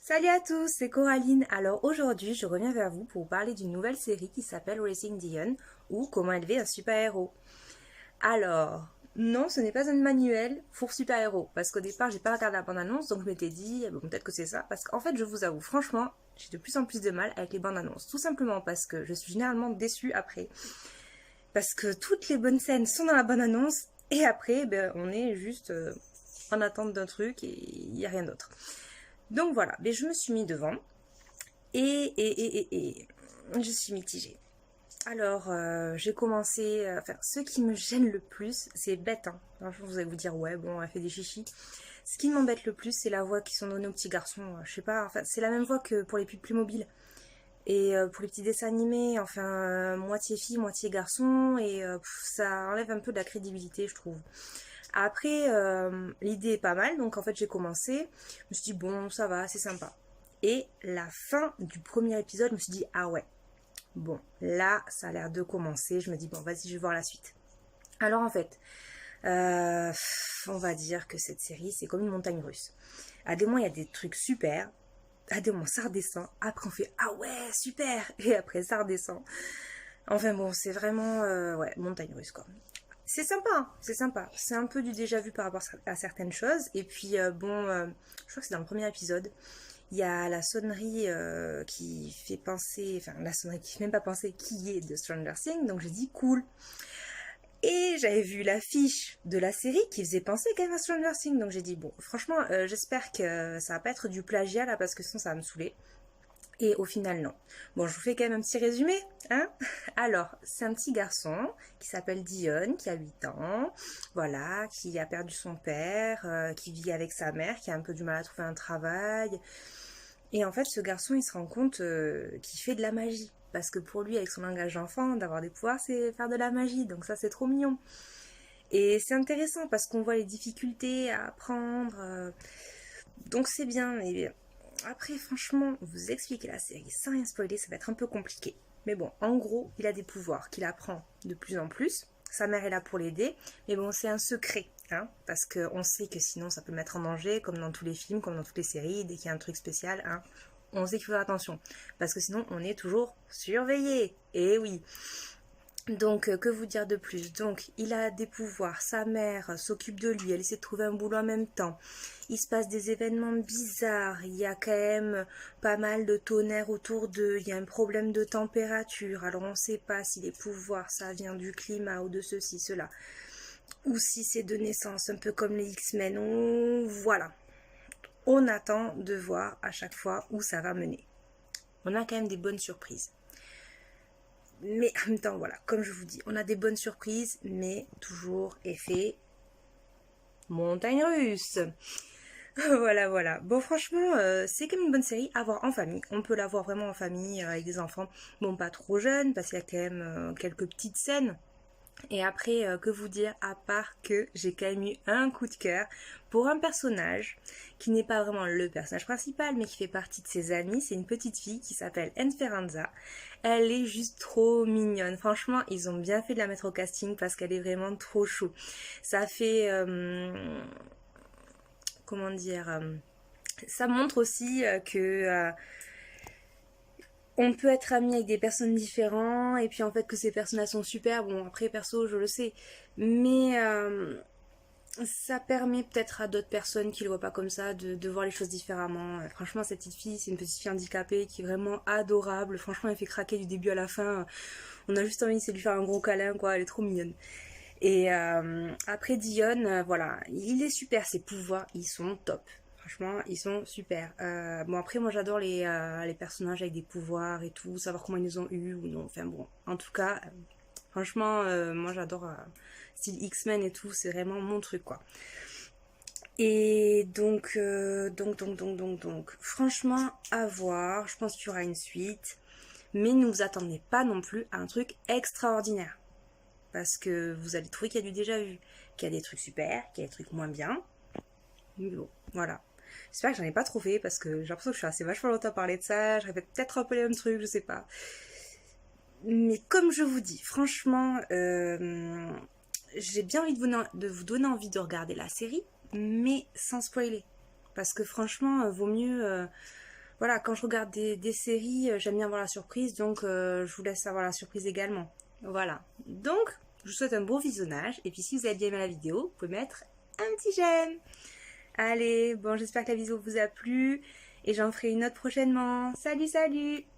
Salut à tous, c'est Coraline. Alors aujourd'hui, je reviens vers vous pour vous parler d'une nouvelle série qui s'appelle Raising Dion ou Comment élever un super-héros. Alors, non, ce n'est pas un manuel pour super-héros parce qu'au départ, j'ai pas regardé la bande-annonce donc je m'étais dit, bon, peut-être que c'est ça parce qu'en fait, je vous avoue, franchement, j'ai de plus en plus de mal avec les bandes-annonces. Tout simplement parce que je suis généralement déçue après. Parce que toutes les bonnes scènes sont dans la bande-annonce et après, on est juste en attente d'un truc et il n'y a rien d'autre. Donc voilà, mais je me suis mis devant et je suis mitigée. Alors, j'ai commencé, enfin, ce qui me gêne le plus, c'est bête, hein. Franchement, vous allez vous dire, ouais, bon, elle fait des chichis. Ce qui m'embête le plus, c'est la voix qui sont données aux petits garçons. Je sais pas, enfin, c'est la même voix que pour les pubs Playmobil. Et pour les petits dessins animés, enfin, moitié fille, moitié garçon, et ça enlève un peu de la crédibilité, je trouve. Après, l'idée est pas mal, donc en fait j'ai commencé, je me suis dit bon ça va, c'est sympa. Et la fin du premier épisode, je me suis dit ah ouais, bon là ça a l'air de commencer, je me dis bon vas-y je vais voir la suite. Alors en fait, euh, on va dire que cette série c'est comme une montagne russe. À des moments il y a des trucs super, à des moments ça redescend, après on fait ah ouais super, et après ça redescend. Enfin bon c'est vraiment ouais montagne russe quoi. C'est sympa, hein, c'est sympa. C'est un peu du déjà vu par rapport à certaines choses. Et puis, je crois que c'est dans le premier épisode. Il y a la sonnerie qui fait penser, enfin, la sonnerie qui fait même pas penser qui est de Stranger Things. Donc j'ai dit cool. Et j'avais vu l'affiche de la série qui faisait penser quand même à Stranger Things. Donc j'ai dit bon, franchement, j'espère que ça va pas être du plagiat là parce que sinon ça va me saouler. Et au final, non. Bon, je vous fais quand même un petit résumé, hein. Alors, c'est un petit garçon qui s'appelle Dion, qui a 8 ans, voilà, qui a perdu son père, qui vit avec sa mère, qui a un peu du mal à trouver un travail. Et en fait, ce garçon, il se rend compte qu'il fait de la magie. Parce que pour lui, avec son langage d'enfant, d'avoir des pouvoirs, c'est faire de la magie. Donc ça, c'est trop mignon. Et c'est intéressant parce qu'on voit les difficultés à apprendre. Donc c'est bien, mais après, franchement, vous expliquer la série sans rien spoiler, ça va être un peu compliqué. Mais bon, en gros, il a des pouvoirs qu'il apprend de plus en plus. Sa mère est là pour l'aider, mais bon, c'est un secret, hein, parce qu'on sait que sinon ça peut le mettre en danger, comme dans tous les films, comme dans toutes les séries, dès qu'il y a un truc spécial, hein, on sait qu'il faut faire attention, parce que sinon on est toujours surveillé. Et oui. Donc, que vous dire de plus? Donc, il a des pouvoirs, sa mère s'occupe de lui, elle essaie de trouver un boulot en même temps. Il se passe des événements bizarres, il y a quand même pas mal de tonnerre autour d'eux, il y a un problème de température, alors on ne sait pas si les pouvoirs ça vient du climat ou de ceci, cela, ou si c'est de naissance, un peu comme les X-Men, voilà. On attend de voir à chaque fois où ça va mener. On a quand même des bonnes surprises. Mais en même temps, voilà, comme je vous dis, on a des bonnes surprises, mais toujours effet montagne russe. Voilà, voilà. Bon, franchement, c'est quand même une bonne série à voir en famille. On peut la voir vraiment en famille avec des enfants. Bon, pas trop jeunes, parce qu'il y a quand même quelques petites scènes. Et après, que vous dire, à part que j'ai quand même eu un coup de cœur pour un personnage qui n'est pas vraiment le personnage principal, mais qui fait partie de ses amis. C'est une petite fille qui s'appelle Esperanza. Elle est juste trop mignonne. Franchement, ils ont bien fait de la mettre au casting parce qu'elle est vraiment trop chou. Ça fait... comment dire ça montre aussi que on peut être ami avec des personnes différentes et puis en fait que ces personnages sont super. Bon, après perso je le sais, mais ça permet peut-être à d'autres personnes qui le voient pas comme ça de voir les choses différemment. Franchement, cette petite fille, c'est une petite fille handicapée qui est vraiment adorable. Franchement, elle fait craquer du début à la fin. On a juste envie de lui faire un gros câlin, quoi. Elle est trop mignonne. Et après Dion, voilà, il est super, ses pouvoirs, ils sont top. Franchement, ils sont super. Bon, après, moi j'adore les personnages avec des pouvoirs et tout, savoir comment ils les ont eu ou non. Enfin bon, en tout cas, franchement, moi j'adore style X-Men et tout, c'est vraiment mon truc quoi. Et donc, franchement, à voir. Je pense qu'il y aura une suite. Mais ne vous attendez pas non plus à un truc extraordinaire. Parce que vous allez trouver qu'il y a du déjà vu. Qu'il y a des trucs super, qu'il y a des trucs moins bien. Mais bon, voilà. J'espère que j'en ai pas trop fait parce que j'ai l'impression que je suis assez vachement longtemps à parler de ça. Je répète peut-être un peu les mêmes trucs, je sais pas. Mais comme je vous dis, franchement, j'ai bien envie de vous donner envie de regarder la série, mais sans spoiler. Parce que franchement, vaut mieux voilà, quand je regarde des séries, j'aime bien voir la surprise, donc je vous laisse avoir la surprise également. Voilà. Donc, je vous souhaite un bon visionnage. Et puis si vous avez bien aimé la vidéo, vous pouvez mettre un petit j'aime. Allez, bon, j'espère que la vidéo vous a plu. Et j'en ferai une autre prochainement. Salut, salut!